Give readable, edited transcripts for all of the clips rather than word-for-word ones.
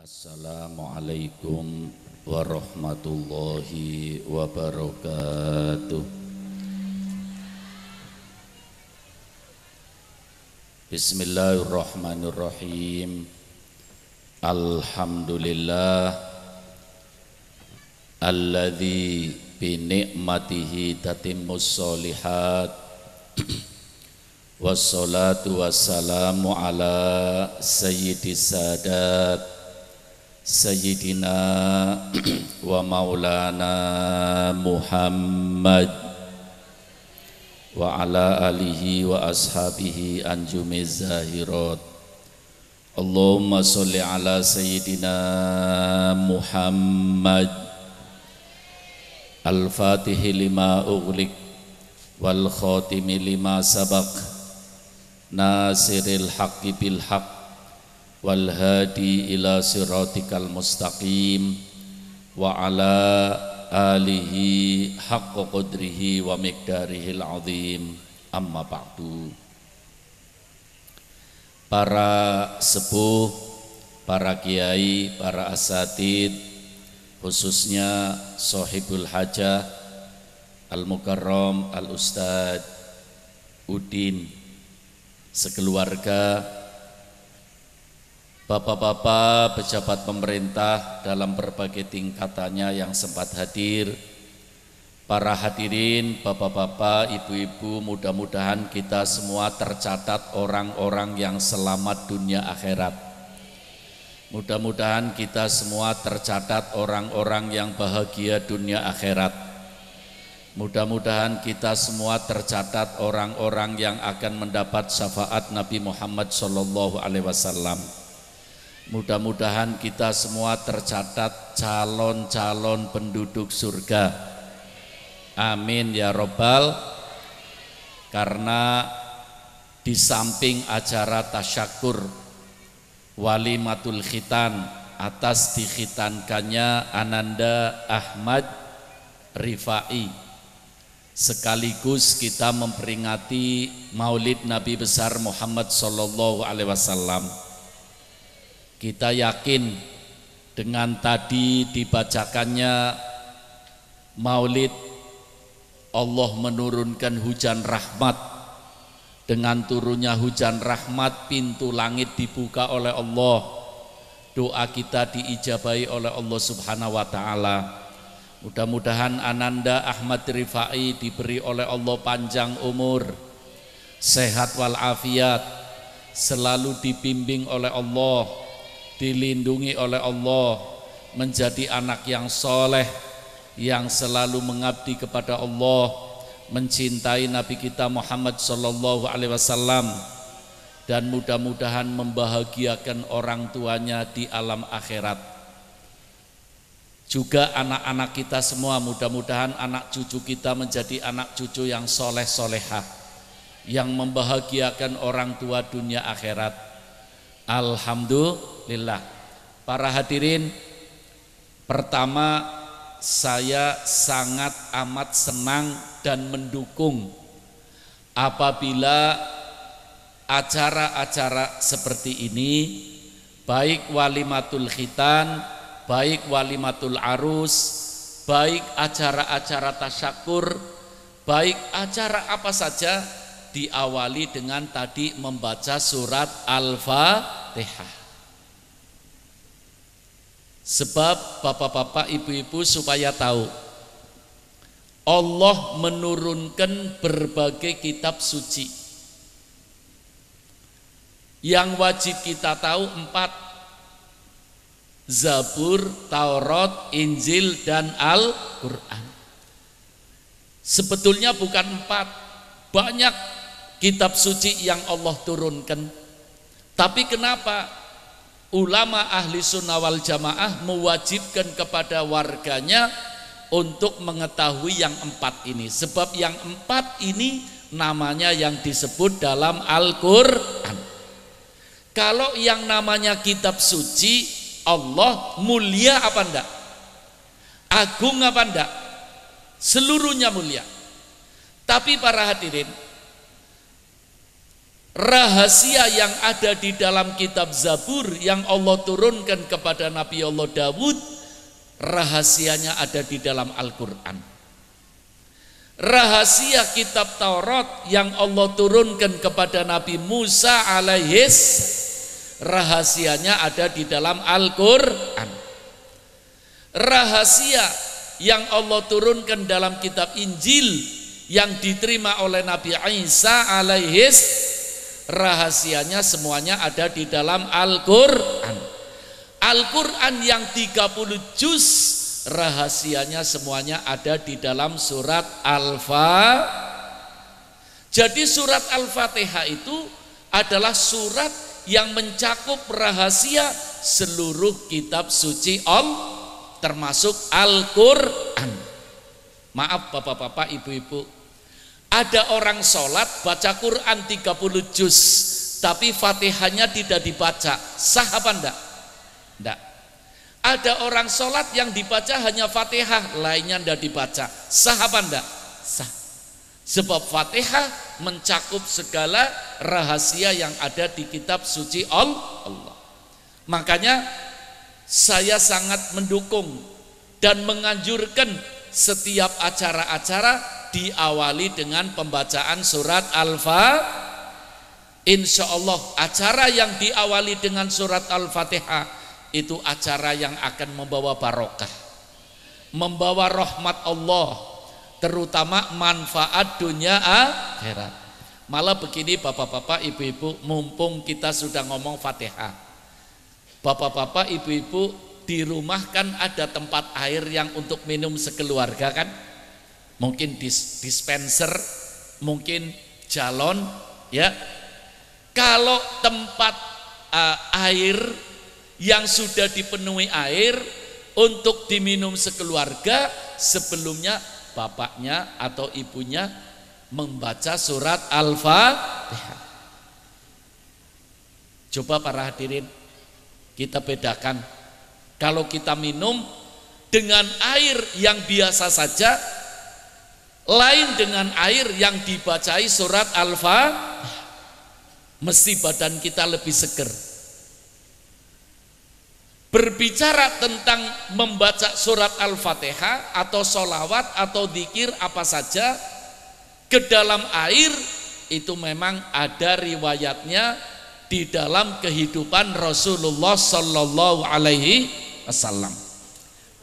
Assalamualaikum warahmatullahi wabarakatuh. Bismillahirrahmanirrahim. Alhamdulillah alladzi bi ni'matihi tatimmus sholihat. Wassalatu wassalamu ala sayyidis sadat Sayyidina wa maulana Muhammad wa ala alihi wa ashabihi anjumiz zahirat. Allahumma sholli ala Sayyidina Muhammad al-fatihi lima ughliq wal khatimi lima sabaq nasiril haqqi bil haqq wal hadi ila siratikal mustaqim wa ala alihi haqqa qadrihi wa miqdarihil azim. Amma ba'du. Para sepuh, para kiai, para asatid, khususnya Sohibul Hajah Al-Mukarram Al-Ustad Udin sekeluarga, bapak-bapak pejabat pemerintah dalam berbagai tingkatannya yang sempat hadir, para hadirin, bapak-bapak, ibu-ibu, mudah-mudahan kita semua tercatat orang-orang yang selamat dunia akhirat. Mudah-mudahan kita semua tercatat orang-orang yang bahagia dunia akhirat. Mudah-mudahan kita semua tercatat orang-orang yang akan mendapat syafaat Nabi Muhammad SAW. Mudah-mudahan kita semua tercatat calon-calon penduduk surga. Amin ya robbal. Karena di samping acara tasyakur walimatul khitan atas dikhitankannya Ananda Ahmad Rifai, sekaligus kita memperingati Maulid Nabi besar Muhammad SAW. Kita yakin dengan tadi dibacakannya Maulid, Allah menurunkan hujan rahmat. Dengan turunnya hujan rahmat, pintu langit dibuka oleh Allah. Doa kita diijabahi oleh Allah Subhanahu wa taala. Mudah-mudahan Ananda Ahmad Rifai diberi oleh Allah panjang umur, sehat walafiat, selalu dibimbing oleh Allah, dilindungi oleh Allah, menjadi anak yang soleh, yang selalu mengabdi kepada Allah, mencintai Nabi kita Muhammad SAW, dan mudah-mudahan membahagiakan orang tuanya di alam akhirat. Juga anak-anak kita semua, mudah-mudahan anak cucu kita menjadi anak cucu yang soleh solehah, yang membahagiakan orang tua dunia akhirat. Alhamdulillah. Para hadirin, pertama saya sangat amat senang dan mendukung apabila acara-acara seperti ini, baik walimatul khitan, baik walimatul arus, baik acara-acara tasyakur, baik acara apa saja, diawali dengan tadi membaca surat Al-Fatihah. Sebab bapak-bapak, ibu-ibu supaya tahu, Allah menurunkan berbagai kitab suci. Yang wajib kita tahu 4: Zabur, Taurat, Injil, dan Al-Quran. Sebetulnya bukan 4, banyak kitab suci yang Allah turunkan. Tapi kenapa ulama ahli sunnah wal jamaah mewajibkan kepada warganya untuk mengetahui yang 4 ini? Sebab yang 4 ini namanya yang disebut dalam Al-Quran. Kalau yang namanya kitab suci, Allah mulia apa enggak? Agung apa enggak? Seluruhnya mulia. Tapi para hadirin, rahasia yang ada di dalam kitab Zabur yang Allah turunkan kepada Nabi Allah Dawud, rahasianya ada di dalam Al-Quran. Rahasia kitab Taurat yang Allah turunkan kepada Nabi Musa alaihis, rahasianya ada di dalam Al-Quran. Rahasia yang Allah turunkan dalam kitab Injil yang diterima oleh Nabi Isa alaihis, rahasianya semuanya ada di dalam Al-Quran. Al-Quran yang 30 juz, rahasianya semuanya ada di dalam surat Al-Fatihah. Jadi surat Al-Fatihah itu adalah surat yang mencakup rahasia seluruh kitab suci Allah, termasuk Al-Quran. Maaf bapak-bapak, ibu-ibu, ada orang sholat baca Quran 30 juz tapi Fatihahnya tidak dibaca, sah apa enggak? Enggak. Ada orang sholat yang dibaca hanya Fatihah, lainnya enggak dibaca, sah apa enggak? Sah. Sebab Fatihah mencakup segala rahasia yang ada di kitab suci Allah. Makanya saya sangat mendukung dan menganjurkan setiap acara-acara diawali dengan pembacaan surat Al-Fatihah. Insya Allah acara yang diawali dengan surat Al-Fatihah itu acara yang akan membawa barokah, membawa rahmat Allah, terutama manfaat dunia akhirat. Malah begini bapak-bapak, ibu-ibu, mumpung kita sudah ngomong Fatihah, bapak-bapak, ibu-ibu, di rumah kan ada tempat air yang untuk minum sekeluarga kan? Mungkin dispenser, mungkin galon, ya. Kalau tempat air yang sudah dipenuhi air untuk diminum sekeluarga, sebelumnya bapaknya atau ibunya membaca surat Al-Fatihah. Coba para hadirin kita bedakan, kalau kita minum dengan air yang biasa saja, lain dengan air yang dibacai surat Al-Fatihah, mesti badan kita lebih seger. Berbicara tentang membaca surat Al-Fatihah atau sholawat atau dzikir apa saja ke dalam air, itu memang ada riwayatnya di dalam kehidupan Rasulullah Sallallahu Alaihi Wasallam.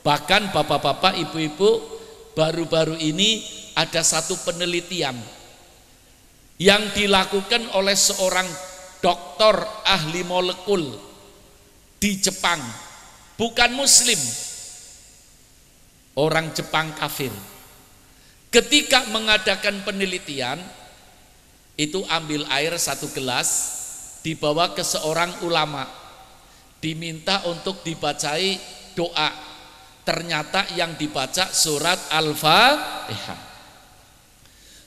Bahkan bapak-bapak, ibu-ibu, baru-baru ini ada satu penelitian yang dilakukan oleh seorang doktor ahli molekul di Jepang, bukan muslim, orang Jepang kafir. Ketika mengadakan penelitian itu, ambil air 1 gelas, dibawa ke seorang ulama, diminta untuk dibacai doa. Ternyata yang dibaca surat Al-Fatihah.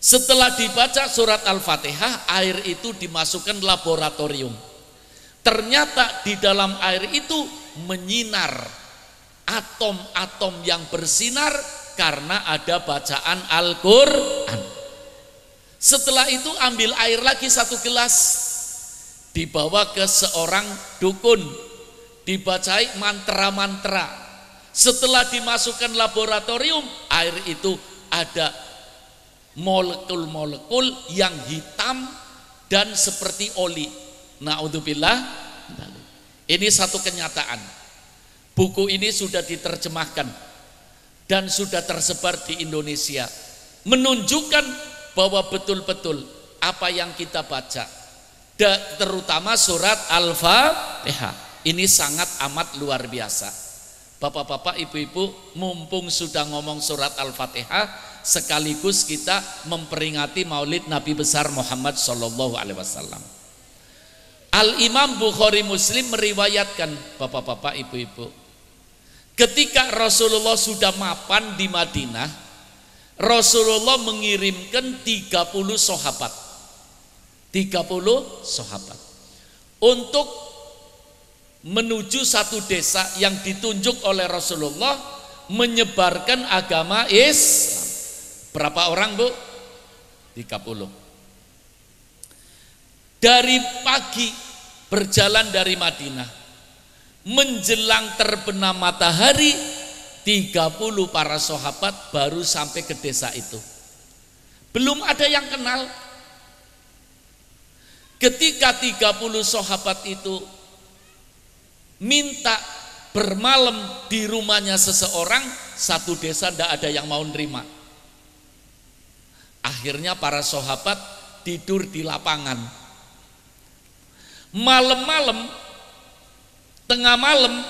Setelah dibaca surat Al-Fatihah, air itu dimasukkan laboratorium. Ternyata di dalam air itu menyinar atom-atom yang bersinar karena ada bacaan Al-Quran. Setelah itu ambil air lagi 1 gelas, dibawa ke seorang dukun, dibacai mantra-mantra. Setelah dimasukkan laboratorium, air itu ada molekul-molekul yang hitam dan seperti oli. Na'udzubillah. Ini satu kenyataan. Buku ini sudah diterjemahkan dan sudah tersebar di Indonesia, menunjukkan bahwa betul-betul apa yang kita baca, terutama surat Al-Fatihah, ini sangat amat luar biasa. Bapak-bapak, ibu-ibu, mumpung sudah ngomong surat Al-Fatihah, sekaligus kita memperingati Maulid Nabi besar Muhammad Sallallahu Alaihi Wasallam. Al-Imam Bukhari Muslim meriwayatkan, bapak-bapak, ibu-ibu, ketika Rasulullah sudah mapan di Madinah, Rasulullah mengirimkan 30 sahabat, 30 sahabat untuk menuju satu desa yang ditunjuk oleh Rasulullah menyebarkan agama Islam. Berapa orang, Bu? 30. Dari pagi berjalan dari Madinah, menjelang terbenam matahari, 30 para sahabat baru sampai ke desa itu. Belum ada yang kenal. Ketika 30 sahabat itu minta bermalam di rumahnya seseorang, satu desa tidak ada yang mau nerima. Akhirnya para sahabat tidur di lapangan. Malam-malam, tengah malam,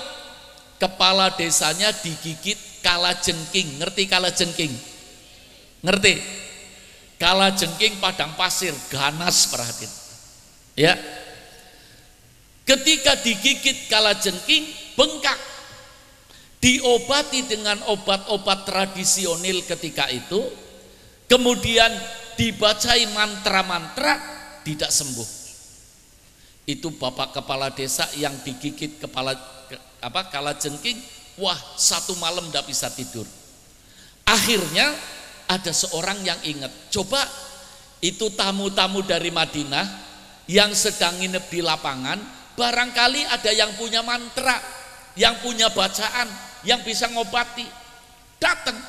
kepala desanya digigit kalajengking. Ngerti kalajengking? Ngerti? Kalajengking padang pasir, ganas, perhatiin. Ya. Ketika digigit kalajengking, bengkak. Diobati dengan obat-obat tradisional ketika itu, kemudian dibacai mantra-mantra, tidak sembuh. Itu bapak kepala desa yang digigit kalajengking, wah, satu malam tidak bisa tidur. Akhirnya ada seorang yang ingat, coba itu tamu-tamu dari Madinah yang sedang nginep di lapangan, barangkali ada yang punya mantra, yang punya bacaan, yang bisa ngobati. Datang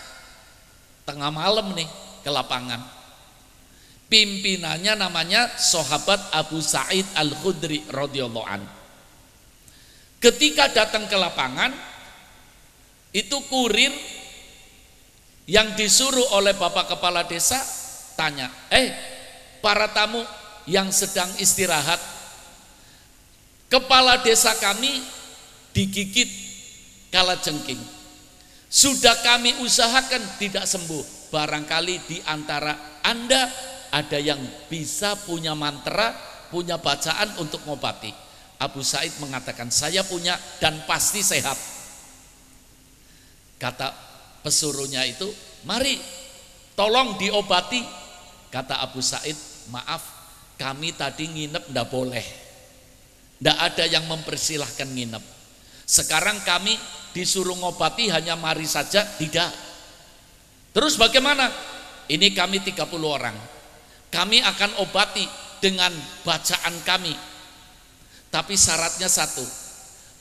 tengah malam nih ke lapangan. Pimpinannya namanya sahabat Abu Sa'id Al-Khudri radhiyallahu an. Ketika datang ke lapangan, itu kurir yang disuruh oleh bapak kepala desa tanya, para tamu yang sedang istirahat, kepala desa kami digigit kalajengking. Sudah kami usahakan tidak sembuh. Barangkali di antara Anda ada yang bisa punya mantra, punya bacaan untuk ngobati. Abu Sa'id mengatakan, saya punya dan pasti sehat. Kata pesuruhnya itu, mari tolong diobati. Kata Abu Sa'id, maaf, kami tadi nginep ndak boleh, ndak ada yang mempersilahkan nginep. Sekarang kami disuruh ngobati hanya mari saja, tidak. Terus bagaimana? Ini kami 30 orang, kami akan obati dengan bacaan kami, tapi syaratnya satu,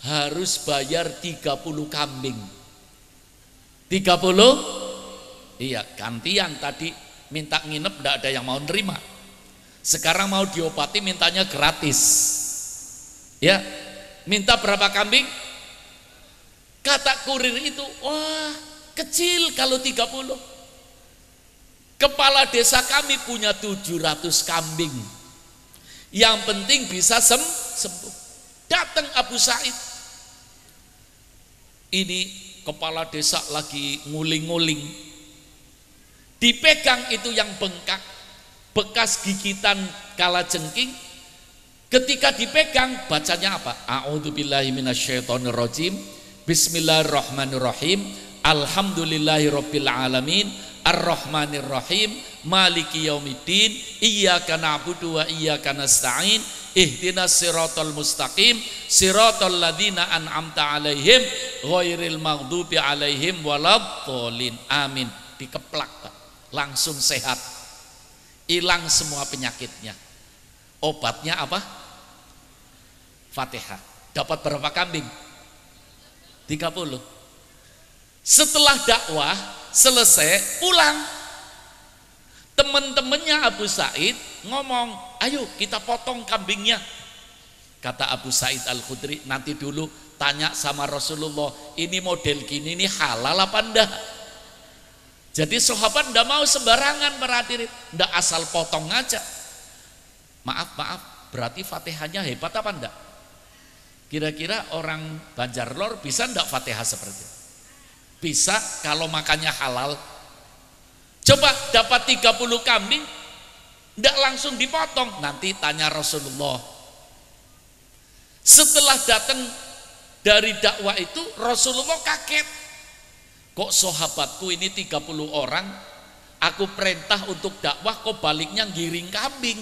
harus bayar 30 kambing. 30? Iya, gantian. Tadi minta nginep tidak ada yang mau nerima, sekarang mau diobati mintanya gratis. Ya, minta berapa kambing? Kata kurir itu, wah, kecil kalau 30. Kepala desa kami punya 700 kambing. Yang penting bisa sembuh. Datang Abu Sa'id. Ini kepala desa lagi nguling-nguling. Dipegang itu yang bengkak, bekas gigitan kalajengking. Ketika dipegang, bacanya apa? A'udzubillahi minasyaitonirrajim. Bismillahirrahmanirrahim. Alhamdulillahirabbil alamin. Ar-Rahmanir-Rahim. Maliki yaumiddin. Iyyaka na'budu wa iyyaka nasta'in. Ihdinas siratal mustaqim. Siratal ladzina an'amta 'alaihim ghairil maghdubi 'alaihim waladdallin. Amin. Dikeplak, Pak. Langsung sehat. Hilang semua penyakitnya. Obatnya apa? Fatihah. Dapat berapa kambing? 30. Setelah dakwah selesai, pulang. Teman-temannya Abu Sa'id ngomong, ayo kita potong kambingnya. Kata Abu Sa'id Al-Khudri, nanti dulu tanya sama Rasulullah, ini model gini ini halal apa enggak? Jadi sahabat enggak mau sembarangan berhadirin, enggak asal potong aja. Maaf, berarti Fatihahnya hebat apa enggak? Kira-kira orang Banjarlor bisa enggak Fatihah seperti itu? Bisa kalau makannya halal. Coba dapat 30 kambing, enggak langsung dipotong, nanti tanya Rasulullah. Setelah datang dari dakwah itu, Rasulullah kaget. Kok sahabatku ini 30 orang, aku perintah untuk dakwah, kok baliknya giring kambing.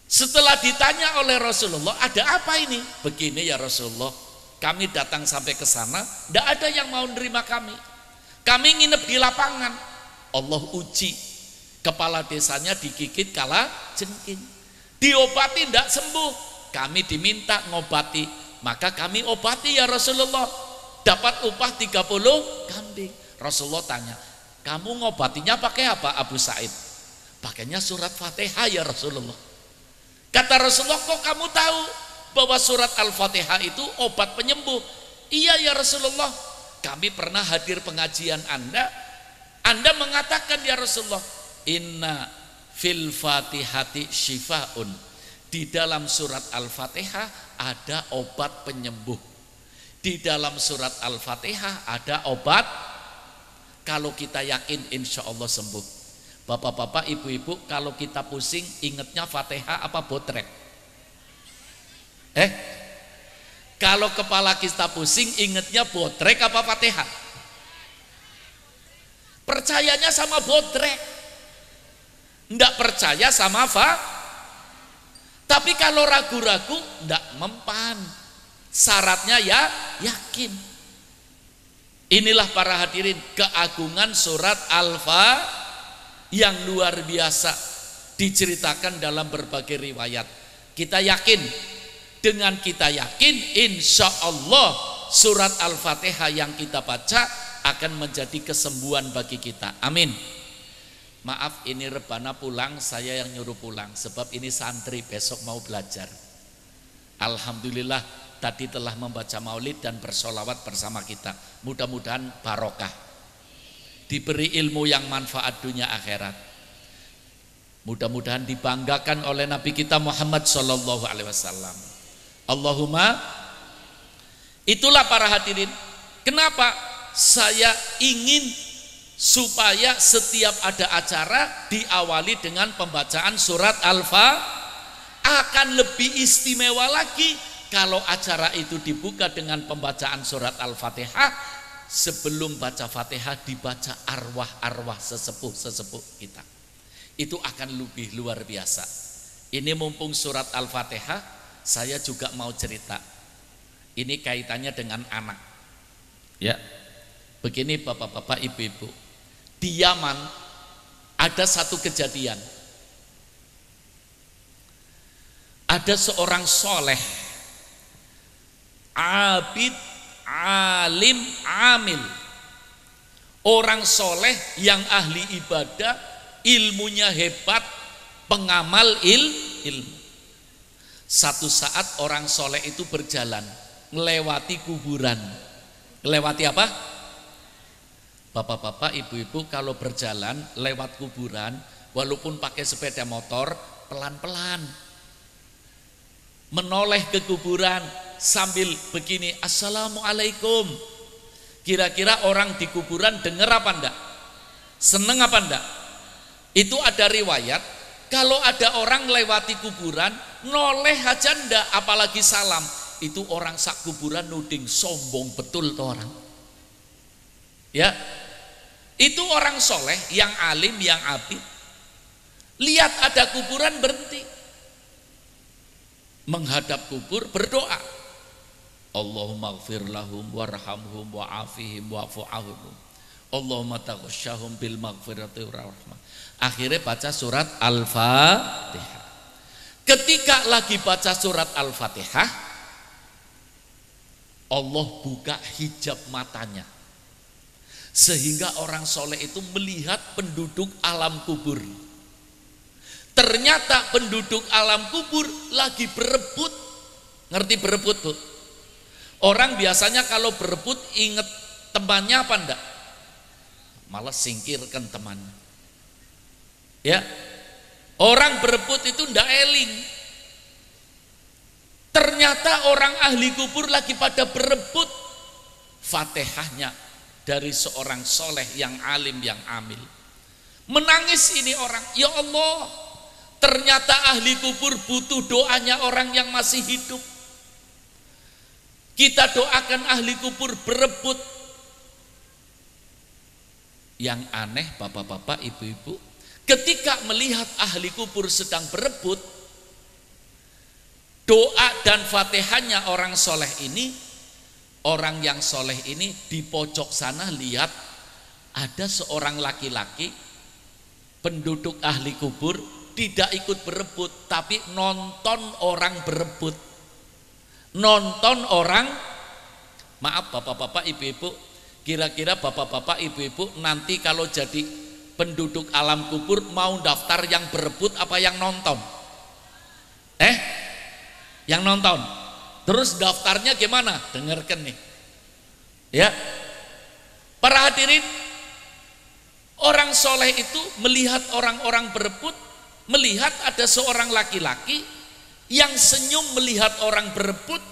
Setelah ditanya oleh Rasulullah, ada apa ini? Begini ya Rasulullah, kami datang sampai ke sana, tidak ada yang mau nerima kami. Kami nginep di lapangan. Allah uji, Kepala desanya digigit kala jengking. Diobati tidak sembuh. Kami diminta ngobati. Maka kami obati ya Rasulullah. Dapat upah 30 kambing. Rasulullah tanya, kamu ngobatinya pakai apa Abu Sa'id? Pakainya surat Fatihah ya Rasulullah. Kata Rasulullah, kok kamu tahu bahwa surat Al-Fatihah itu obat penyembuh? Iya ya Rasulullah, kami pernah hadir pengajian Anda mengatakan ya Rasulullah, inna fil fatihati syifaun. Di dalam surat Al-Fatihah ada obat penyembuh. Di dalam surat Al-Fatihah ada obat. Kalau kita yakin insya Allah sembuh. Bapak-bapak, ibu-ibu, kalau kita pusing ingatnya Fatihah apa botrek? Kalau kepala kita pusing ingatnya botrek apa Fatihah? Percayanya sama botrek, ndak percaya sama tapi kalau ragu-ragu ndak mempan. Syaratnya ya yakin. Inilah para hadirin keagungan surat Al-Fatihah yang luar biasa diceritakan dalam berbagai riwayat. Kita yakin, dengan kita yakin insya Allah surat Al-Fatihah yang kita baca akan menjadi kesembuhan bagi kita. Amin. Maaf ini rebana pulang, saya yang nyuruh pulang sebab ini santri besok mau belajar. Alhamdulillah tadi telah membaca maulid dan bersolawat bersama kita. Mudah-mudahan barokah, diberi ilmu yang manfaat dunia akhirat. Mudah-mudahan dibanggakan oleh Nabi kita Muhammad Sallallahu Alaihi Wasallam. Allahumma. Itulah para hadirin, kenapa saya ingin supaya setiap ada acara diawali dengan pembacaan surat Al-Fatihah. Akan lebih istimewa lagi kalau acara itu dibuka dengan pembacaan surat Al-Fatihah. Sebelum baca Fatihah dibaca arwah-arwah sesepuh-sesepuh kita. Itu akan lebih luar biasa. Ini mumpung surat Al-Fatihah, saya juga mau cerita. Ini kaitannya dengan anak. Ya. Begini bapak-bapak, ibu-ibu. Di Yaman ada satu kejadian. Ada seorang soleh, abid, alim, amil, orang soleh yang ahli ibadah, ilmunya hebat, pengamal ilmu. Satu saat orang soleh itu berjalan melewati kuburan. Melewati apa? Bapak-bapak, ibu-ibu, kalau berjalan lewat kuburan, walaupun pakai sepeda motor, pelan-pelan menoleh ke kuburan sambil begini, assalamualaikum. Kira-kira orang di kuburan dengar apa enggak? Seneng apa enggak? Itu ada riwayat, kalau ada orang lewati kuburan noleh aja enggak, apalagi salam, itu orang sak kuburan nuding, sombong betul tuh orang. Ya, itu orang soleh yang alim, yang abid, lihat ada kuburan berhenti, menghadap kubur berdoa, Allahumma gfir lahum warhamhum wa'afihim wa'fu'ahum Allahumma taghsyahum bil maghfirati warahmah. Akhirnya baca surat Al-Fatihah. Ketika lagi baca surat Al-Fatihah, Allah buka hijab matanya sehingga orang soleh itu melihat penduduk alam kubur. Ternyata penduduk alam kubur lagi berebut. Ngerti berebut, Bu? Orang biasanya kalau berebut inget temannya apa enggak? Malah singkirkan temannya. Ya. Orang berebut itu enggak eling. Ternyata orang ahli kubur lagi pada berebut Fatihahnya dari seorang soleh yang alim, yang amil. Menangis ini orang, ya Allah, ternyata ahli kubur butuh doanya orang yang masih hidup. Kita doakan ahli kubur berebut. Yang aneh bapak-bapak, ibu-ibu, ketika melihat ahli kubur sedang berebut, doa dan fatihahnya orang soleh ini, orang yang soleh ini di pojok sana lihat ada seorang laki-laki penduduk ahli kubur tidak ikut berebut, tapi nonton orang berebut. Nonton orang, maaf bapak-bapak ibu-ibu, kira-kira bapak-bapak ibu-ibu nanti kalau jadi penduduk alam kubur mau daftar yang berebut apa yang nonton? Yang nonton. Terus daftarnya gimana? Dengarkan nih ya, para hadirin, orang soleh itu melihat orang-orang berebut, melihat ada seorang laki-laki yang senyum melihat orang berebut.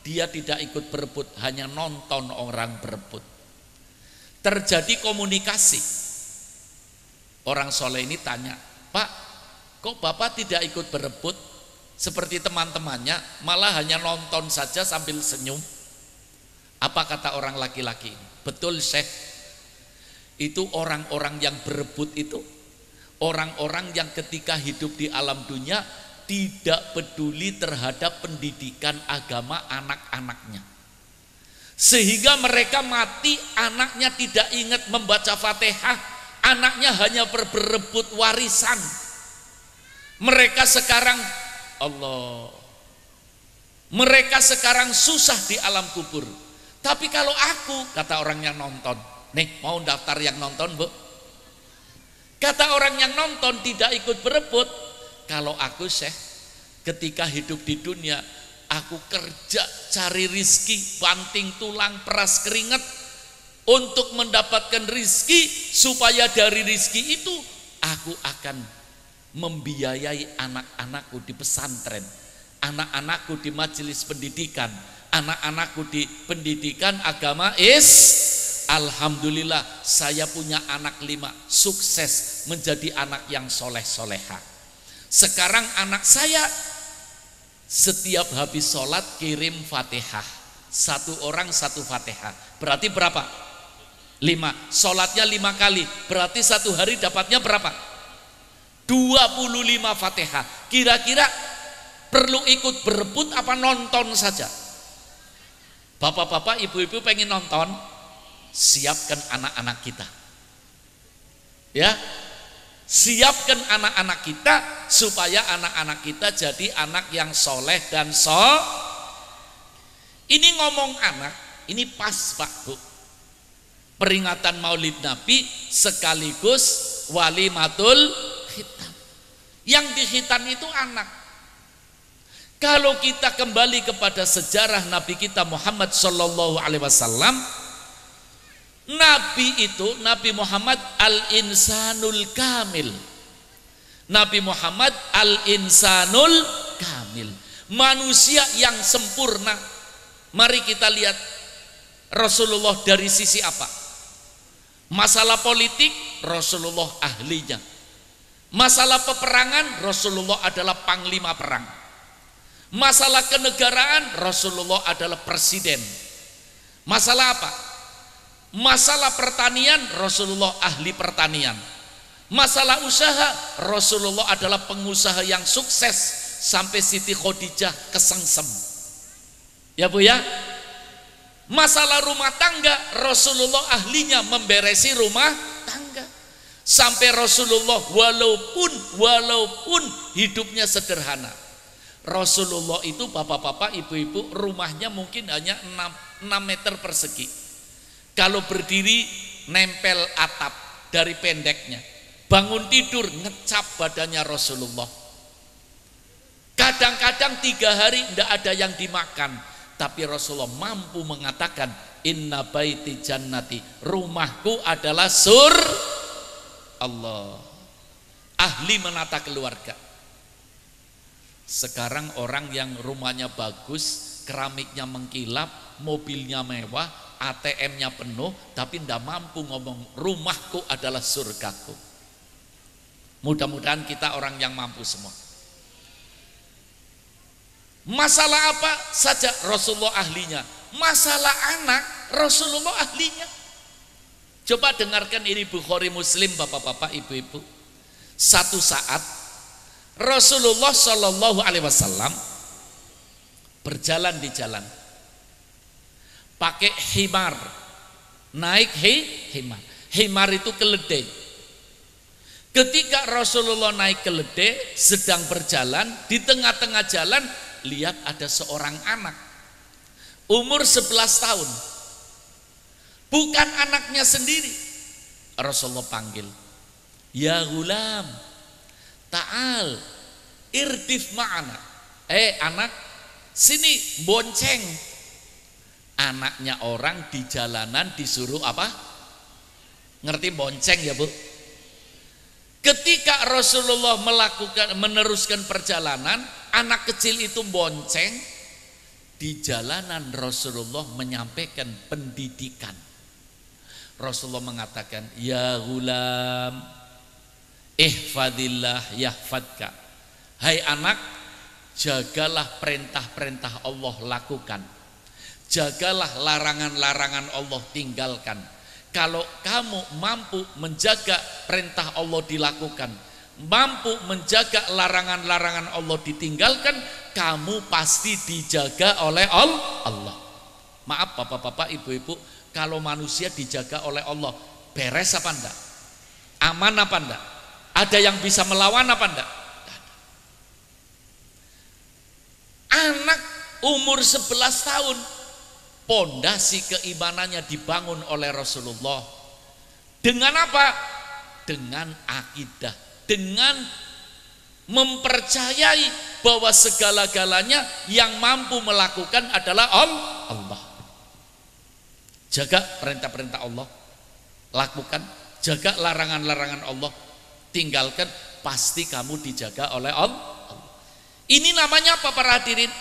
Dia tidak ikut berebut, hanya nonton orang berebut. Terjadi komunikasi. Orang soleh ini tanya, Pak, kok Bapak tidak ikut berebut seperti teman-temannya, malah hanya nonton saja sambil senyum? Apa kata orang laki-laki ini? Betul Syekh, itu orang-orang yang berebut itu orang-orang yang ketika hidup di alam dunia tidak peduli terhadap pendidikan agama anak-anaknya, sehingga mereka mati anaknya tidak ingat membaca Fatihah, anaknya hanya berebut warisan. Mereka sekarang mereka sekarang susah di alam kubur. Tapi kalau aku, kata orang yang nonton, nih mau daftar yang nonton Bu? Kata orang yang nonton tidak ikut berebut, kalau aku Syekh, ketika hidup di dunia aku kerja cari rizki, banting tulang, peras keringat untuk mendapatkan rizki, supaya dari rizki itu aku akan membiayai anak-anakku di pesantren, anak-anakku di majelis pendidikan, anak-anakku di pendidikan agama Alhamdulillah saya punya anak 5, sukses menjadi anak yang soleh-soleha. Sekarang anak saya setiap habis sholat kirim Fatihah, 1 orang 1 Fatihah, berarti berapa? 5. Sholatnya 5 kali, berarti 1 hari dapatnya berapa? 25 Fatihah. Kira-kira perlu ikut berebut apa nonton saja? Bapak-bapak, ibu-ibu pengen nonton? Siapkan anak-anak kita ya, siapkan anak-anak kita supaya anak-anak kita jadi anak yang soleh dan Ini ngomong anak, ini pas Pak Bu, peringatan Maulid Nabi sekaligus walimatul khitan. Yang dikhitan itu anak. Kalau kita kembali kepada sejarah Nabi kita Muhammad Sallallahu Alaihi Wasallam, Nabi itu, Nabi Muhammad al-insanul kamil. Nabi Muhammad al-insanul kamil, manusia yang sempurna. Mari kita lihat Rasulullah dari sisi apa? Masalah politik, Rasulullah ahlinya. Masalah peperangan, Rasulullah adalah panglima perang. Masalah kenegaraan, Rasulullah adalah presiden. Masalah apa? Masalah pertanian, Rasulullah ahli pertanian. Masalah usaha, Rasulullah adalah pengusaha yang sukses sampai Siti Khadijah kesengsem. Ya Bu ya. Masalah rumah tangga, Rasulullah ahlinya memberesi rumah tangga. Sampai Rasulullah walaupun hidupnya sederhana, Rasulullah itu bapak-bapak, ibu-ibu, rumahnya mungkin hanya 6 meter persegi. Kalau berdiri nempel atap dari pendeknya, bangun tidur ngecap badannya Rasulullah. Kadang-kadang 3 hari tidak ada yang dimakan, tapi Rasulullah mampu mengatakan, inna baiti jannati, rumahku adalah Allah. Ahli menata keluarga. Sekarang orang yang rumahnya bagus, keramiknya mengkilap, mobilnya mewah, ATM-nya penuh, tapi tidak mampu ngomong rumahku adalah surgaku. Mudah-mudahan kita orang yang mampu semua. Masalah apa saja Rasulullah ahlinya. Masalah anak, Rasulullah ahlinya. Coba dengarkan ini Bukhari Muslim, bapak-bapak, ibu-ibu. Satu saat Rasulullah Shallallahu Alaihi Wasallam berjalan di jalan, pakai himar, naik himar. Himar itu keledai. Ketika Rasulullah naik keledai sedang berjalan, di tengah-tengah jalan lihat ada seorang anak umur 11 tahun, bukan anaknya sendiri. Rasulullah panggil, ya gulam, ta'al irdif ma'ana. Anak, sini bonceng. Anaknya orang di jalanan disuruh apa? Ngerti bonceng ya Bu? Ketika Rasulullah meneruskan perjalanan, anak kecil itu bonceng. Di jalanan Rasulullah menyampaikan pendidikan. Rasulullah mengatakan, ya gulam, ihfadillah yahfadka. Hai anak, jagalah perintah-perintah Allah lakukan. Jagalah larangan-larangan Allah tinggalkan. Kalau kamu mampu menjaga perintah Allah dilakukan, mampu menjaga larangan-larangan Allah ditinggalkan, kamu pasti dijaga oleh Allah. Maaf bapak-bapak, ibu-ibu, kalau manusia dijaga oleh Allah, beres apa enggak? Aman apa enggak? Ada yang bisa melawan apa enggak? Anak umur 11 tahun, pondasi keimanannya dibangun oleh Rasulullah. Dengan apa? Dengan akidah, dengan mempercayai bahwa segala-galanya yang mampu melakukan adalah Allah. Jaga perintah-perintah Allah, lakukan. Jaga larangan-larangan Allah, tinggalkan. Pasti kamu dijaga oleh Allah. Ini namanya apa para hadirin?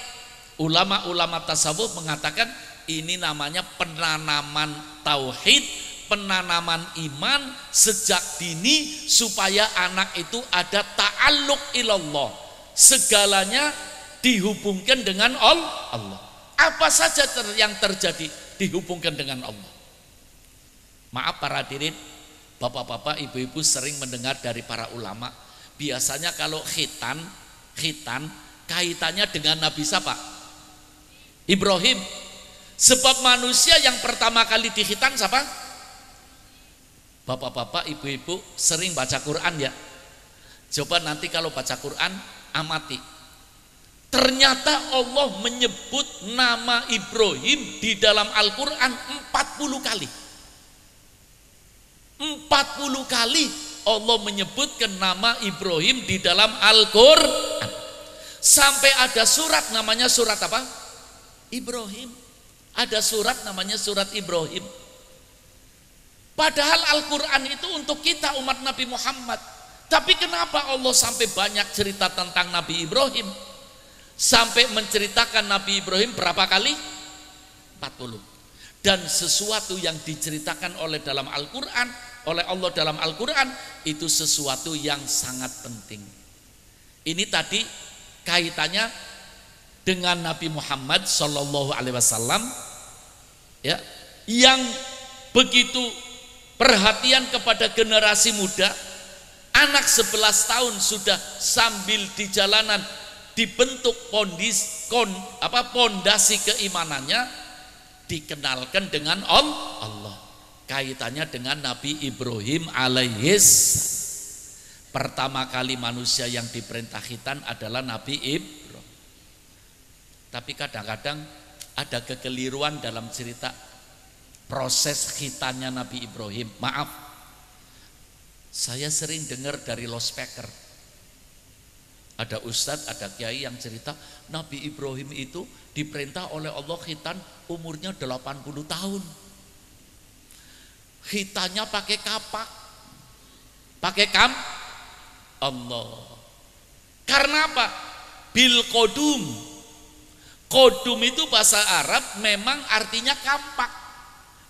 Ulama-ulama tasawuf mengatakan ini namanya penanaman tauhid, penanaman iman sejak dini, supaya anak itu ada ta'alluq ilallah. Segalanya dihubungkan dengan Allah. Apa saja yang terjadi dihubungkan dengan Allah. Maaf para hadirin, bapak-bapak, ibu-ibu sering mendengar dari para ulama, biasanya kalau khitan kaitannya dengan Nabi siapa? Ibrahim. Sebab manusia yang pertama kali dikhitan siapa? Bapak-bapak, ibu-ibu sering baca Quran ya. Coba nanti kalau baca Quran amati. Ternyata Allah menyebut nama Ibrahim di dalam Al-Quran 40 kali. 40 kali Allah menyebutkan nama Ibrahim di dalam Al-Quran. Sampai ada surat namanya surat apa? Ibrahim. Ada surat namanya surat Ibrahim. Padahal Al-Quran itu untuk kita umat Nabi Muhammad. Tapi kenapa Allah sampai banyak cerita tentang Nabi Ibrahim? Sampai menceritakan Nabi Ibrahim berapa kali? 40. Dan sesuatu yang diceritakan oleh dalam Al-Quran, oleh Allah dalam Al-Quran, itu sesuatu yang sangat penting. Ini tadi kaitannya dengan Nabi Muhammad Shallallahu Alaihi Wasallam, ya, yang begitu perhatian kepada generasi muda. Anak 11 tahun sudah sambil di jalanan dibentuk pondasi keimanannya, dikenalkan dengan Allah. Kaitannya dengan Nabi Ibrahim alaihis. Pertama kali manusia yang diperintah khitan adalah Nabi Ibrahim. Tapi kadang-kadang ada kekeliruan dalam cerita proses khitannya Nabi Ibrahim. Maaf, saya sering dengar dari loudspeaker, ada ustadz, ada kiai yang cerita Nabi Ibrahim itu diperintah oleh Allah khitan umurnya 80 tahun. Khitannya pakai kapak, pakai Allah. Karena apa? Bil kodum. Kodum itu bahasa Arab memang artinya kampak.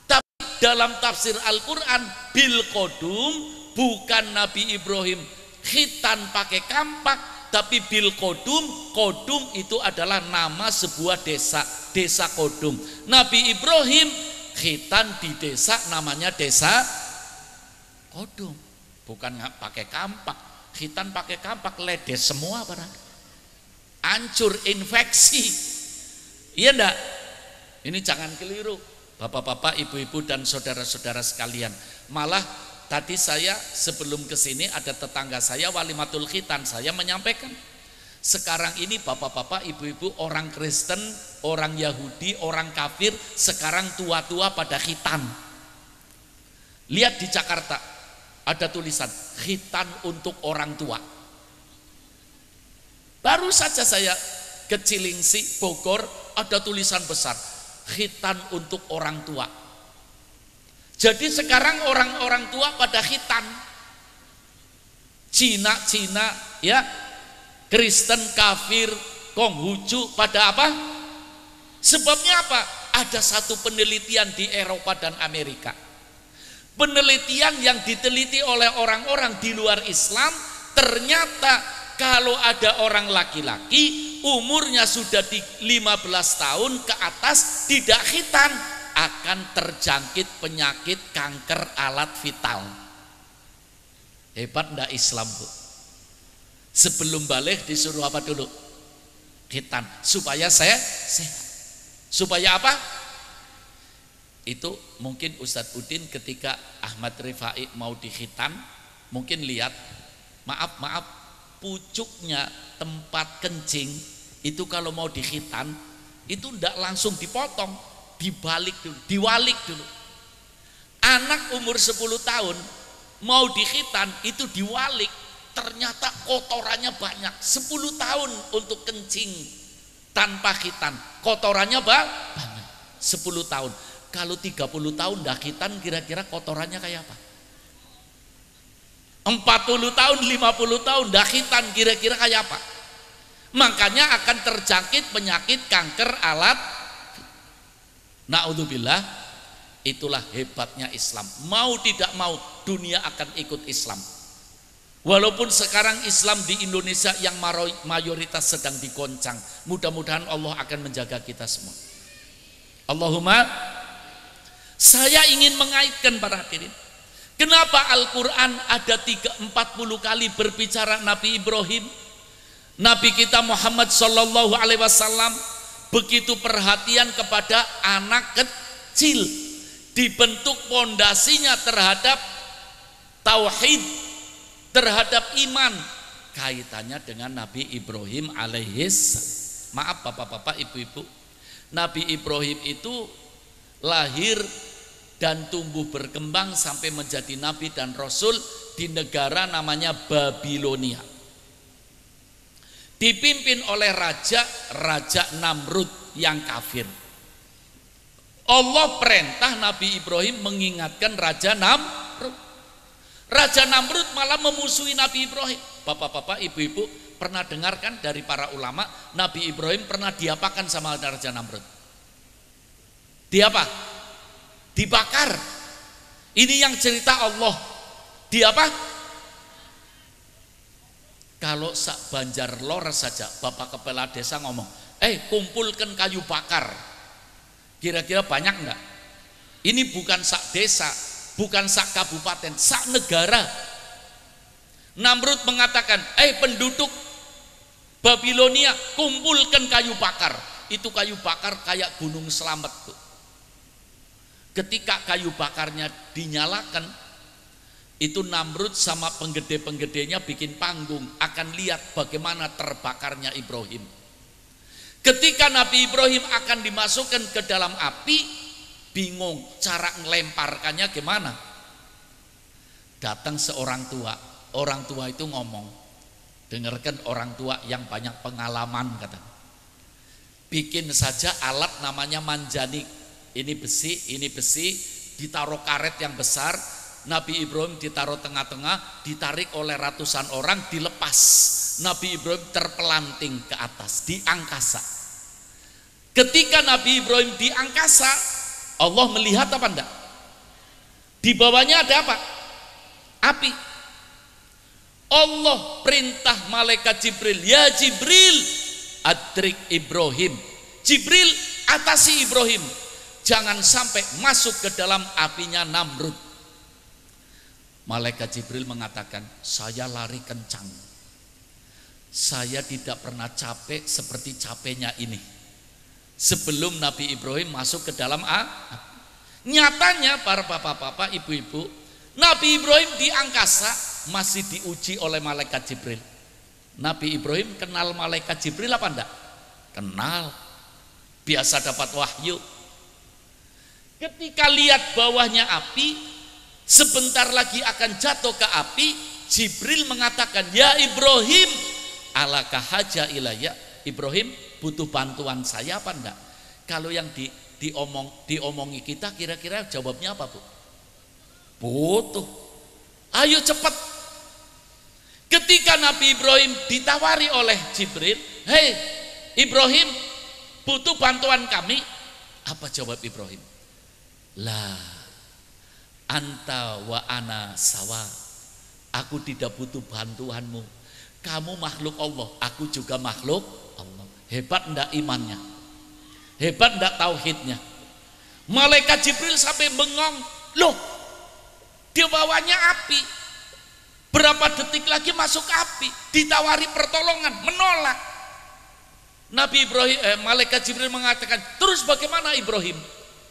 Tapi dalam tafsir Al-Quran, bil kodum, bukan Nabi Ibrahim khitan pakai kampak, tapi bil kodum. Kodum itu adalah nama sebuah desa, desa Kodum. Nabi Ibrahim khitan di desa namanya desa Kodum, bukan pakai kampak. Khitan pakai kampak ledes semua barang, hancur, infeksi. Iya enggak? Ini jangan keliru, bapak-bapak, ibu-ibu dan saudara-saudara sekalian. Malah tadi saya sebelum ke sini ada tetangga saya walimatul khitan, saya menyampaikan sekarang ini bapak-bapak, ibu-ibu, orang Kristen, orang Yahudi, orang kafir sekarang tua-tua pada khitan. Lihat di Jakarta ada tulisan khitan untuk orang tua. Baru saja saya ke Cilingsi, Bogor, ada tulisan besar khitan untuk orang tua. Jadi sekarang orang-orang tua pada khitan. Cina ya, Kristen, kafir, Konghucu pada apa? Sebabnya apa? Ada satu penelitian di Eropa dan Amerika. Penelitian yang diteliti oleh orang-orang di luar Islam, ternyata kalau ada orang laki-laki umurnya sudah di 15 tahun ke atas tidak khitan akan terjangkit penyakit kanker alat vital. Hebat enggak Islam, Bu? Sebelum balik disuruh apa dulu? Khitan supaya saya sehat. Supaya apa? Itu mungkin Ustadz Udin ketika Ahmad Rifai mau dikhitan, mungkin lihat, maaf pucuknya tempat kencing itu kalau mau dikhitan itu ndak langsung dipotong, diwalik dulu. Anak umur 10 tahun mau dikhitan itu diwalik, ternyata kotorannya banyak. 10 tahun untuk kencing tanpa khitan kotorannya banyak. 10 tahun. Kalau 30 tahun dah khitan kira-kira kotorannya kayak apa? 40 tahun, 50 tahun dah khitan kira-kira kayak apa? Makanya akan terjangkit penyakit kanker alat. Na'udzubillah. Itulah hebatnya Islam. Mau tidak mau dunia akan ikut Islam. Walaupun sekarang Islam di Indonesia yang mayoritas sedang digoncang, mudah-mudahan Allah akan menjaga kita semua. Allahumma. Saya ingin mengaitkan para hadirin, kenapa Al-Quran ada 40 kali berbicara Nabi Ibrahim. Nabi kita Muhammad Sallallahu Alaihi Wasallam begitu perhatian kepada anak kecil, dibentuk pondasinya terhadap tauhid, terhadap iman, kaitannya dengan Nabi Ibrahim alaihis. Maaf bapak-bapak, ibu-ibu, Nabi Ibrahim itu lahir dan tumbuh berkembang sampai menjadi nabi dan rasul di negara namanya Babilonia, dipimpin oleh Raja Namrud yang kafir. Allah perintah Nabi Ibrahim mengingatkan Raja Namrud. Raja Namrud malah memusuhi Nabi Ibrahim. Bapak-bapak, ibu-ibu pernah dengarkan dari para ulama Nabi Ibrahim pernah diapakan sama Raja Namrud? Diapa? Dibakar. Ini yang cerita Allah. Diapa? Kalau sak Banjar Lor saja Bapak Kepala Desa ngomong, kumpulkan kayu bakar, kira-kira banyak enggak? Ini bukan sak desa, bukan sak kabupaten, sak negara. Namrud mengatakan, penduduk Babilonia, kumpulkan kayu bakar. Itu kayu bakar kayak gunung Slamet, tuh. Ketika kayu bakarnya dinyalakan, itu Namrud sama penggede-penggedenya bikin panggung, akan lihat bagaimana terbakarnya Ibrahim. Ketika Nabi Ibrahim akan dimasukkan ke dalam api, bingung cara melemparkannya gimana. Datang seorang tua, orang tua itu ngomong, dengarkan orang tua yang banyak pengalaman, kata, bikin saja alat namanya manjanik. Ini besi, ditaruh karet yang besar, Nabi Ibrahim ditaruh tengah-tengah, ditarik oleh ratusan orang, dilepas. Nabi Ibrahim terpelanting ke atas, di angkasa. Ketika Nabi Ibrahim di angkasa, Allah melihat apa enggak? Di bawahnya ada apa? Api. Allah perintah malaikat Jibril, ya Jibril, adrik Ibrahim. Jibril, atasi Ibrahim, jangan sampai masuk ke dalam apinya Namrud. Malaikat Jibril mengatakan, saya lari kencang, saya tidak pernah capek seperti capeknya ini sebelum Nabi Ibrahim masuk ke dalam api. Nyatanya para bapak-bapak, ibu-ibu, Nabi Ibrahim di angkasa masih diuji oleh malaikat Jibril. Nabi Ibrahim kenal malaikat Jibril apa enggak? Kenal. Biasa dapat wahyu. Ketika lihat bawahnya api, sebentar lagi akan jatuh ke api, Jibril mengatakan, "Ya Ibrahim, alaka haja ilayya." Ibrahim, butuh bantuan saya apa enggak? Kalau yang diomongi kita, kira-kira jawabnya apa, Bu? Butuh. Ayo cepat. Ketika Nabi Ibrahim ditawari oleh Jibril, "Hei Ibrahim, butuh bantuan kami." Apa jawab Ibrahim? "La anta wa ana sawa." Aku tidak butuh bantuanmu. Kamu makhluk Allah, aku juga makhluk Allah. Hebat enggak imannya? Hebat enggak tauhidnya? Malaikat Jibril sampai bengong. Loh, di bawahnya api. Berapa detik lagi masuk api, ditawari pertolongan, menolak. Nabi Ibrahim, malaikat Jibril mengatakan, "Terus bagaimana Ibrahim?"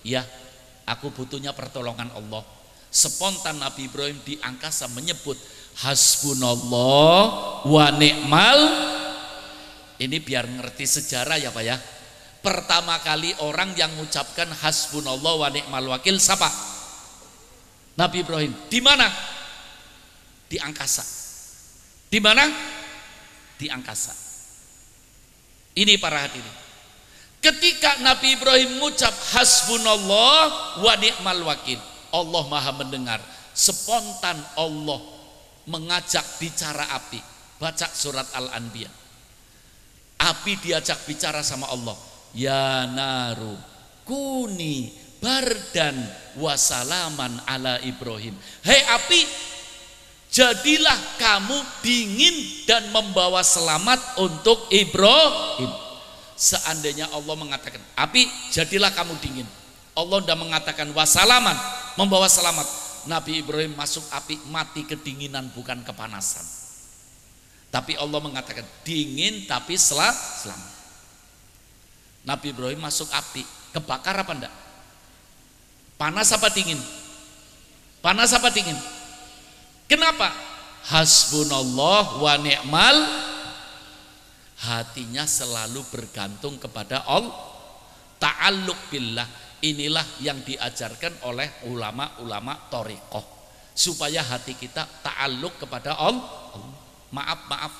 "Ya, aku butuhnya pertolongan Allah." Spontan Nabi Ibrahim di angkasa menyebut, "Hasbunallah wa ni'mal." Ini biar ngerti sejarah ya Pak ya. Pertama kali orang yang mengucapkan hasbunallah wa ni'mal wakil siapa? Nabi Ibrahim. Di mana? Di angkasa. Di mana? Di angkasa. Ini para hadirin. Ketika Nabi Ibrahim mengucap hasbunallah wa ni'mal wakil, Allah Maha mendengar. Spontan Allah mengajak bicara api. Baca surat Al-Anbiya. Api diajak bicara sama Allah. "Ya naru kuni bardan wasalaman ala Ibrahim." Hei api, jadilah kamu dingin dan membawa selamat untuk Ibrahim. Seandainya Allah mengatakan, "Api, jadilah kamu dingin." Allah sudah mengatakan wasalaman, membawa selamat. Nabi Ibrahim masuk api, mati kedinginan bukan kepanasan. Tapi Allah mengatakan dingin tapi selamat. Nabi Ibrahim masuk api, kebakar apa enggak? Panas apa dingin? Panas apa dingin? Kenapa? Hasbunallah wa ni'mal. Hatinya selalu bergantung kepada Allah. Ta'alluq billah. Inilah yang diajarkan oleh ulama-ulama thariqah, supaya hati kita ta'alluq kepada Allah. Maaf,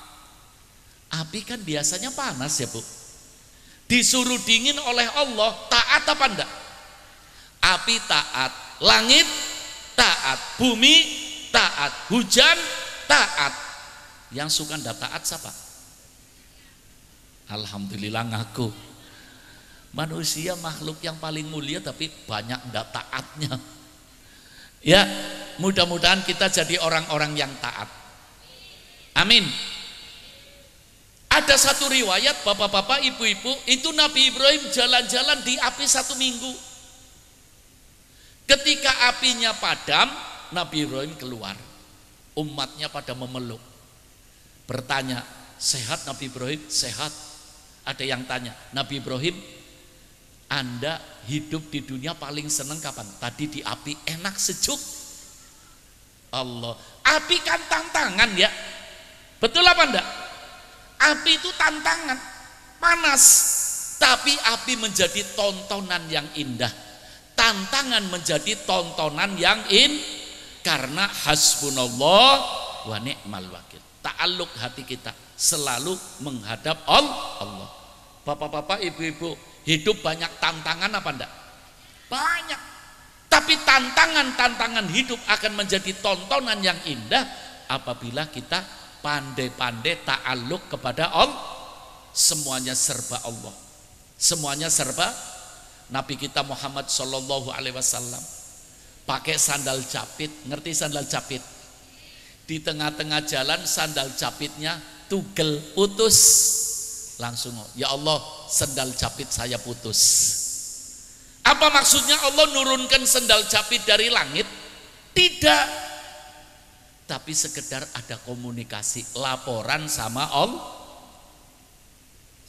api kan biasanya panas ya Bu. Disuruh dingin oleh Allah, taat apa enggak? Api taat, langit taat, bumi taat, hujan taat. Yang suka enggak taat siapa? Alhamdulillah ngaku. Manusia makhluk yang paling mulia tapi banyak enggak taatnya. Ya, mudah-mudahan kita jadi orang-orang yang taat. Amin. Ada satu riwayat bapak-bapak, ibu-ibu, itu Nabi Ibrahim jalan-jalan di api 1 minggu. Ketika apinya padam, Nabi Ibrahim keluar. Umatnya pada memeluk. Bertanya, "Sehat Nabi Ibrahim?" "Sehat." Ada yang tanya, "Nabi Ibrahim, Anda hidup di dunia paling senang kapan?" "Tadi di api, enak sejuk." Allah, api kan tantangan ya. Betul apa enggak? Api itu tantangan, panas, tapi api menjadi tontonan yang indah. Tantangan menjadi tontonan yang karena hasbunallah wa ni'mal wakil. Ta'alluq hati kita selalu menghadap Allah. Bapak-bapak, ibu-ibu, hidup banyak tantangan apa enggak? Banyak. Tapi tantangan-tantangan hidup akan menjadi tontonan yang indah apabila kita pandai-pandai ta'alluq kepada Allah. Semuanya serba Allah, semuanya serba Nabi kita Muhammad Sallallahu Alaihi Wasallam pakai sandal capit. Ngerti sandal capit? Di tengah-tengah jalan sandal capitnya tugel, putus. Langsung, "Ya Allah, sandal capit saya putus." Apa maksudnya Allah nurunkan sandal capit dari langit? Tidak. Tapi sekedar ada komunikasi, laporan sama Allah.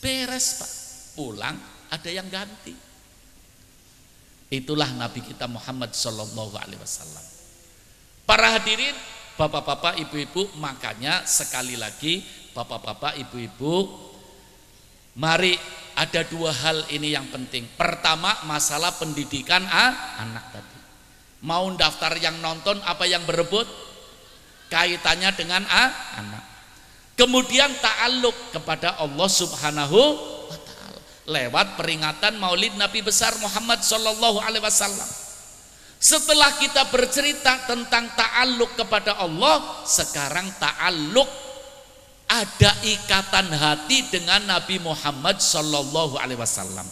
Beres Pak, pulang ada yang ganti. Itulah Nabi kita Muhammad Sallallahu Alaihi Wasallam. Para hadirin, bapak-bapak, ibu-ibu, makanya sekali lagi bapak-bapak, ibu-ibu, mari ada dua hal ini yang penting. Pertama, masalah pendidikan anak tadi. Mau daftar yang nonton apa yang berebut? Kaitannya dengan anak. Kemudian ta'alluq kepada Allah Subhanahu wa ta'ala lewat peringatan Maulid Nabi besar Muhammad sallallahu alaihi wasallam. Setelah kita bercerita tentang ta'alluq kepada Allah, sekarang ta'alluq ada ikatan hati dengan Nabi Muhammad sallallahu alaihi wasallam.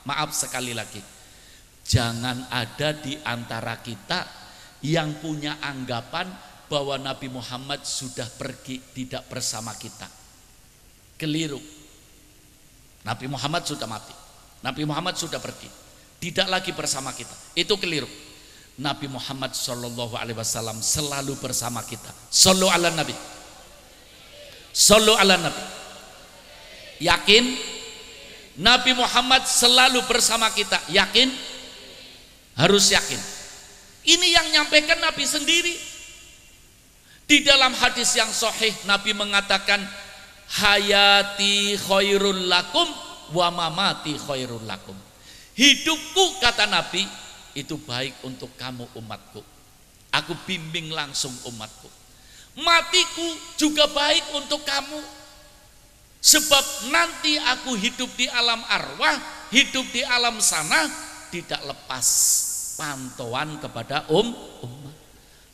Maaf sekali lagi. Jangan ada di antara kita yang punya anggapan bahwa Nabi Muhammad sudah pergi tidak bersama kita. Keliru. Nabi Muhammad sudah mati. Nabi Muhammad sudah pergi, tidak lagi bersama kita. Itu keliru. Nabi Muhammad sallallahu alaihi wasallam selalu bersama kita. Shallu ala Nabi. Shallu ala Nabi. Yakin? Nabi Muhammad selalu bersama kita. Yakin? Harus yakin. Ini yang nyampaikan Nabi sendiri. Di dalam hadis yang sahih Nabi mengatakan, hayati khairul lakum wa mamati khairul lakum. Hidupku, kata Nabi, itu baik untuk kamu umatku. Aku bimbing langsung umatku. Matiku juga baik untuk kamu. Sebab nanti aku hidup di alam arwah, hidup di alam sana, tidak lepas pantauan kepada umat.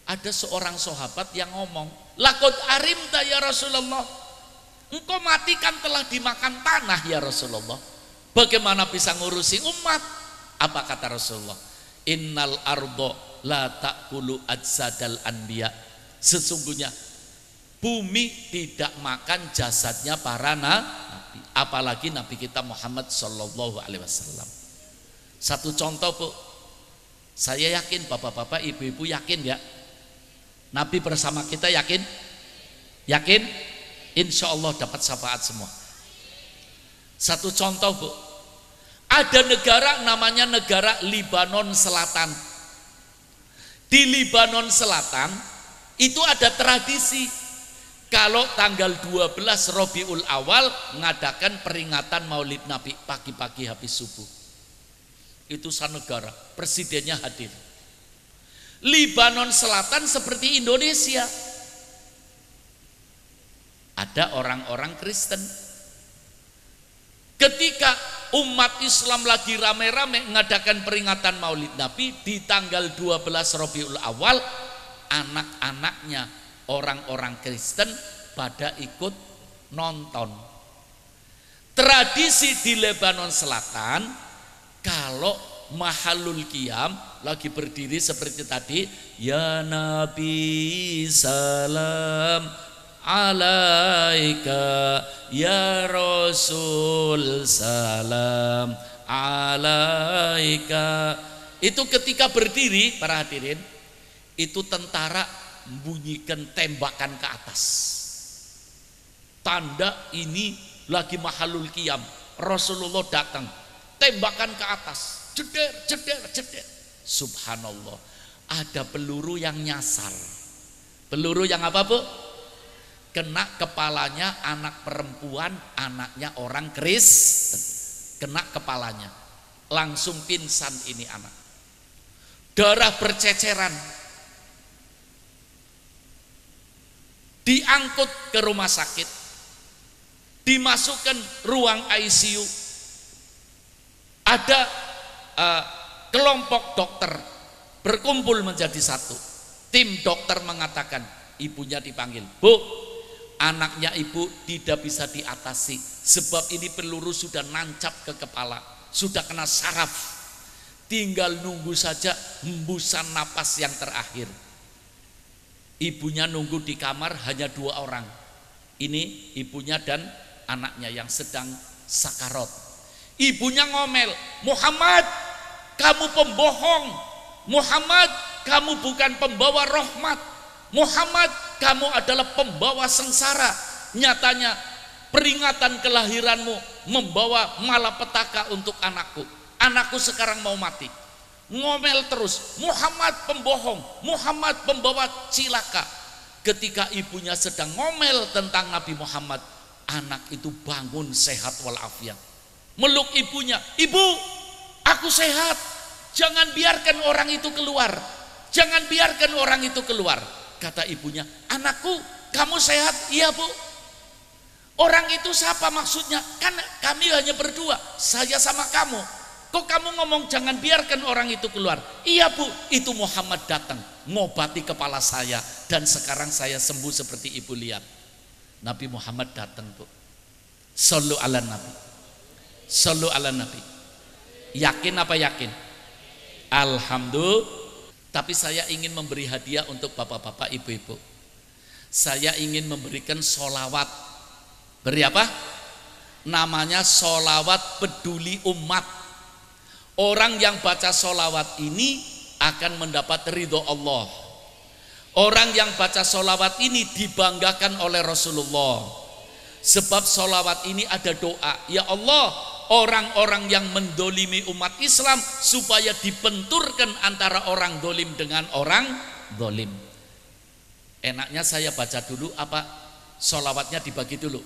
Ada seorang sahabat yang ngomong, laqad arimta ya Rasulullah, engkau mati kan telah dimakan tanah ya Rasulullah, bagaimana bisa ngurusi umat? Apa kata Rasulullah? Innal ardo la ta'kulu ajsadal anbiya. Sesungguhnya bumi tidak makan jasadnya para nabi, apalagi Nabi kita Muhammad sallallahu alaihi wasallam. Satu contoh, Bu, saya yakin bapak-bapak, ibu-ibu yakin ya, Nabi bersama kita, yakin? Yakin? Insya Allah dapat syafaat semua. Satu contoh, Bu, ada negara namanya negara Libanon Selatan. Di Libanon Selatan itu ada tradisi kalau tanggal 12 Rabiul Awal mengadakan peringatan Maulid Nabi pagi-pagi habis subuh. Itu sanegara, presidennya hadir. Libanon Selatan seperti Indonesia. Ada orang-orang Kristen. Ketika umat Islam lagi rame-rame mengadakan peringatan Maulid Nabi di tanggal 12 Rabiul Awal, anak-anaknya orang-orang Kristen pada ikut nonton. Tradisi di Lebanon Selatan, kalau mahalul qiyam lagi berdiri seperti tadi, ya Nabi salam alaika, ya Rasul salam alaika. Itu ketika berdiri, para hadirin, itu tentara membunyikan tembakan ke atas, tanda ini lagi mahalul qiyam. Rasulullah datang, tembakan ke atas, jeder, jeder, jeder. Subhanallah, ada peluru yang nyasar. Peluru yang apa, Bu? Kena kepalanya anak perempuan, anaknya orang Kristen. Kena kepalanya, langsung pingsan ini anak. Darah berceceran. Diangkut ke rumah sakit, dimasukkan ruang ICU. Ada kelompok dokter berkumpul menjadi satu. Tim dokter mengatakan, ibunya dipanggil, Bu, anaknya ibu tidak bisa diatasi sebab ini peluru sudah nancap ke kepala, sudah kena saraf, tinggal nunggu saja hembusan napas yang terakhir. Ibunya nunggu di kamar, hanya 2 orang. Ini ibunya dan anaknya yang sedang sakarat. Ibunya ngomel, Muhammad, kamu pembohong. Muhammad, kamu bukan pembawa rahmat. Muhammad, kamu adalah pembawa sengsara. Nyatanya peringatan kelahiranmu membawa malapetaka untuk anakku. Anakku sekarang mau mati. ngomel terus, Muhammad pembohong, Muhammad pembawa cilaka. Ketika ibunya sedang ngomel tentang Nabi Muhammad, anak itu bangun sehat walafiat, meluk ibunya, ibu aku sehat, jangan biarkan orang itu keluar, jangan biarkan orang itu keluar. Kata ibunya, anakku kamu sehat? Iya bu. Orang itu siapa maksudnya? Kan kami hanya berdua, saya sama kamu. Kok kamu ngomong jangan biarkan orang itu keluar? Iya bu, itu Muhammad datang ngobati kepala saya dan sekarang saya sembuh seperti ibu lihat. Nabi Muhammad datang bu. Sallu ala Nabi, sallu ala Nabi. Yakin apa yakin? Alhamdulillah. Tapi saya ingin memberi hadiah untuk bapak-bapak, ibu-ibu. Saya ingin memberikan sholawat. Beri apa? Namanya sholawat peduli umat. Orang yang baca sholawat ini akan mendapat ridho Allah. Orang yang baca sholawat ini dibanggakan oleh Rasulullah. Sebab sholawat ini ada doa, ya Allah, orang-orang yang mendolimi umat Islam supaya dibenturkan antara orang dolim dengan orang dolim. Enaknya saya baca dulu apa sholawatnya dibagi dulu?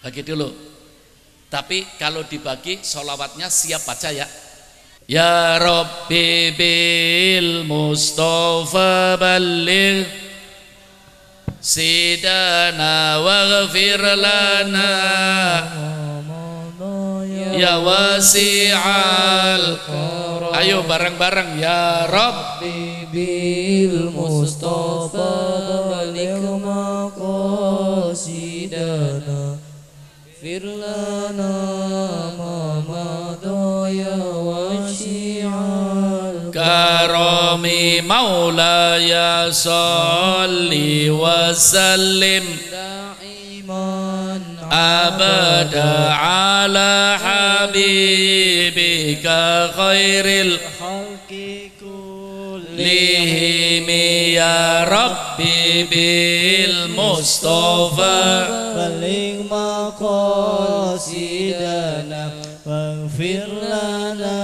Bagi dulu. Tapi kalau dibagi sholawatnya siap baca ya. Ya Rabbi bil Mustafa balligh sidana waghfir lana ya wasi'al. Ayo bareng-bareng ya Rabbi bil Mustafa balligh maqasidana firlana mamadaya wasyi'al karami maulaya salli wa sallim da'iman abada ala habibika khairil khalqi lihim ya Rabbi bil Mustafa balligh maqasidana waghfir lana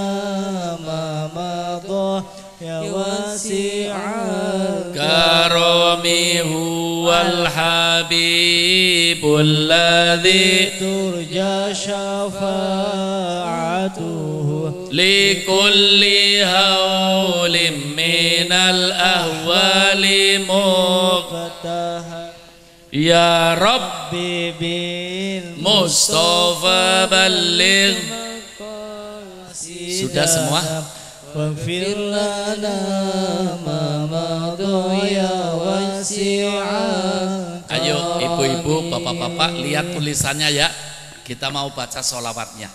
ma madha ya wasi'al karami huwal habibul ladzi turja syafa'atuhu likulli hawlim minal ahwali muqtaha ya Rabbi bil Mustafa balligh. Sudah semua? waghfir lana ma madha ya wasi'al. Ayo ibu-ibu, bapak-bapak, lihat tulisannya ya. Kita mau baca sholawatnya.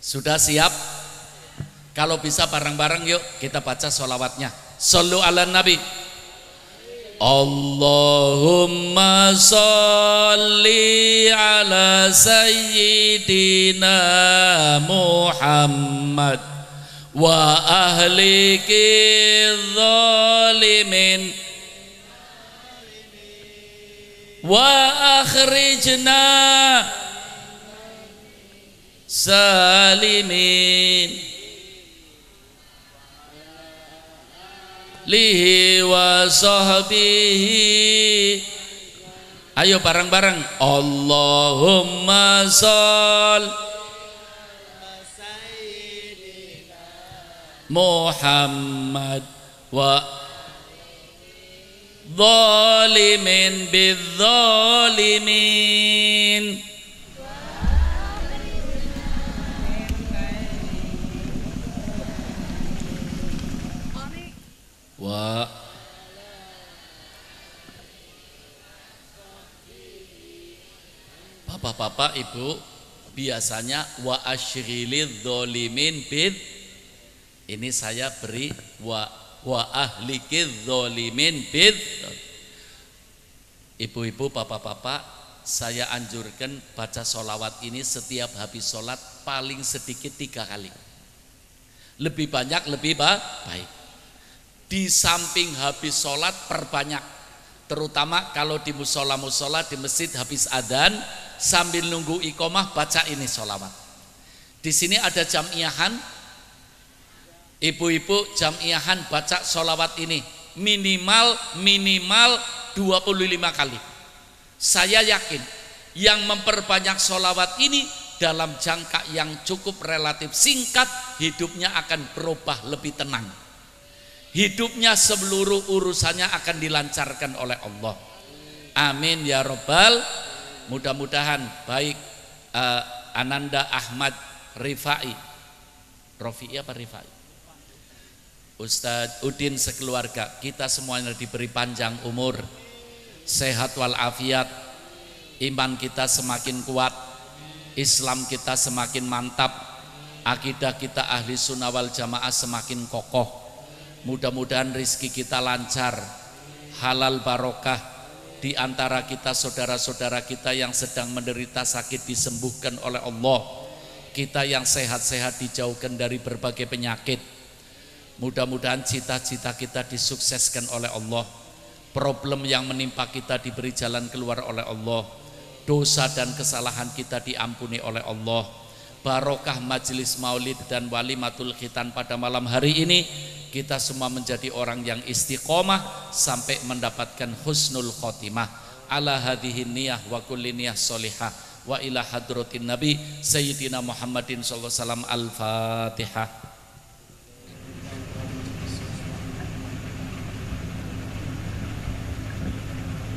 Sudah siap? Kalau bisa bareng-bareng yuk kita baca sholawatnya. Sallu ala Nabi. Allahumma sholli ala sayyidina Muhammad wa ahliki zalimin wa akhrijna salimin lihi wa sahbihi. Ayo bareng-bareng. Allahumma shol Muhammad wa zalimin bidzalimin wa bapak-bapak ibu biasanya wa asyriliz zalimin bid, ini saya beri wa ahlikiz zalimin bid. Ibu-ibu bapak-bapak, saya anjurkan baca sholawat ini setiap habis sholat paling sedikit 3 kali, lebih banyak lebih baik. Di samping habis sholat perbanyak, terutama kalau di musola-musola di masjid habis adzan sambil nunggu iqomah baca ini sholawat. Di sini ada jamiahan, Ibu-ibu jamiahan baca sholawat ini minimal 25 kali. Saya yakin yang memperbanyak sholawat ini dalam jangka yang cukup relatif singkat, hidupnya akan berubah lebih tenang. Hidupnya seluruh urusannya akan dilancarkan oleh Allah. Amin ya robbal. Mudah-mudahan baik Ananda Ahmad Rifai, Rofi'i apa Rifai, Ustadz Udin sekeluarga, kita semuanya diberi panjang umur, sehat walafiat, iman kita semakin kuat, Islam kita semakin mantap, akidah kita ahli sunnah wal jamaah semakin kokoh. Mudah-mudahan rizki kita lancar, halal barokah. Di antara kita saudara-saudara kita yang sedang menderita sakit disembuhkan oleh Allah, kita yang sehat-sehat dijauhkan dari berbagai penyakit. Mudah-mudahan cita-cita kita disukseskan oleh Allah, problem yang menimpa kita diberi jalan keluar oleh Allah, dosa dan kesalahan kita diampuni oleh Allah. Barokah majelis maulid dan walimatul khitan pada malam hari ini, kita semua menjadi orang yang istiqomah sampai mendapatkan husnul khotimah. Ala hadhihi niyah wa kulli niyah solihah wa ila hadratin nabi sayyidina Muhammadin sallallahu alaihi wasallam. Al-Fatihah.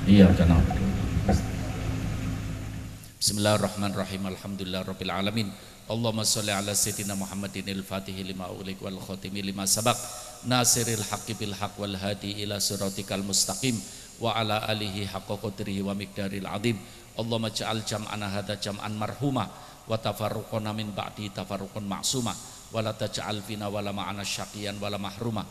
Iya karena Bismillahirrahmanirrahim. Alhamdulillahirabbil alamin. Allahumma sholli ala sayyidina Muhammadin al-Fatihil lima ughliq wal khatimi lima sabaq nasiril haqqi bil haqq wal hadi ila siratikal mustaqim wa ala alihi haqqa qadrihi wa miqdaril azim. Allahumma ja'al jam'ana hadza jam'an marhuma wa tafarruqana min ba'di tafarruqan ma'suma wa la taj'al fina wa la ma'ana syaqiyan wa la mahruma.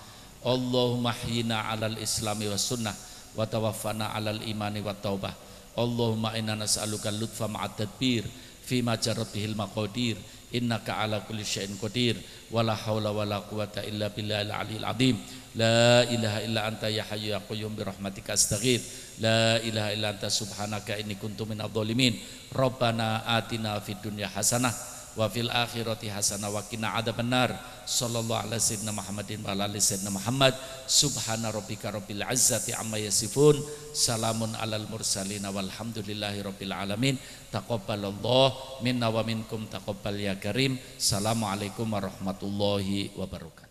Allahumma hyina 'alal islami was sunnah wa tawaffana 'alal imani wat taubah. Allahumma inna nas'aluka lutfa ma'at tadbir fima jarat bihil maqadir innaka ala kulli syai'in qadir wala haula wala quwata illa billahil aliyil azim. La ilaha illa anta ya hayyu ya qayyum bi rahmatika astaghits. La ilaha illa anta subhanaka inni kuntu minadh dhalimin. Rabbana atina fid dunya hasanah wa fil akhirati hasanah wa qina adzabannar. Sallallahu alaihi sayyidina Muhammadin wa ala ali sayyidina Muhammad. Subhana rabbika rabbil izzati amma yasifun. Salamun alal mursalin walhamdulillahi rabbil alamin. Taqabbalallahu minna wa minkum taqabbal ya karim. Assalamualaikum warahmatullahi wabarakatuh.